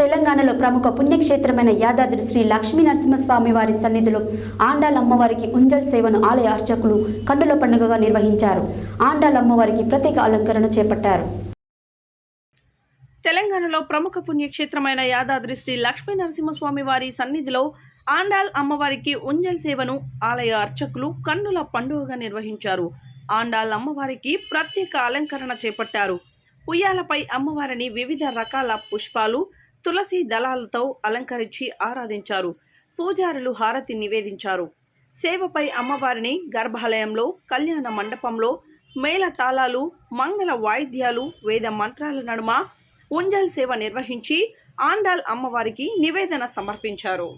తెలంగాణలో ప్రముఖ పుణ్యక్షేత్రమైన యాదాద్రి శ్రీ లక్ష్మీ నరసింహస్వామి వారి సన్నిధిలో ఆండాల్ అమ్మవారికి ఉంజల్ సేవను ఆలయ అర్చకులు కన్నుల పండుగగా నిర్వహించారు. ఆండాల్ అమ్మవారికి ప్రత్యేక అలంకరణ చేపట్టారు. తెలంగాణలో ప్రముఖ పుణ్యక్షేత్రమైన యాదాద్రి శ్రీ లక్ష్మీ నరసింహస్వామి వారి సన్నిధిలో ఆండాల్ అమ్మవారికి ఉంజల్ సేవను ఆలయ అర్చకులు కన్నుల పండుగగా నిర్వహించారు. ఆండాల్ అమ్మవారికి ప్రత్యేక అలంకరణ చేపట్టారు. ఉయ్యాలపై అమ్మవారిని వివిధ రకాల పుష్పాలు, తులసి దళాలతో అలంకరించి ఆరాధించారు. పూజారులు హారతి నివేదించారు. సేవపై అమ్మవారిని గర్భాలయంలో, కళ్యాణ మండపంలో మేళ తాళాలు, మంగళ వాయిద్యాలు, వేద మంత్రాల నడుమ ఉంజల్ సేవ నిర్వహించి ఆండాల్ అమ్మవారికి నివేదన సమర్పించారు.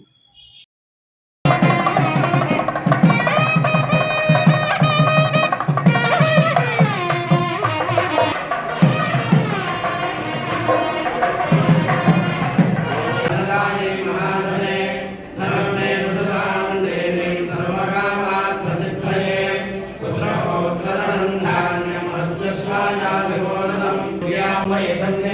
Yes,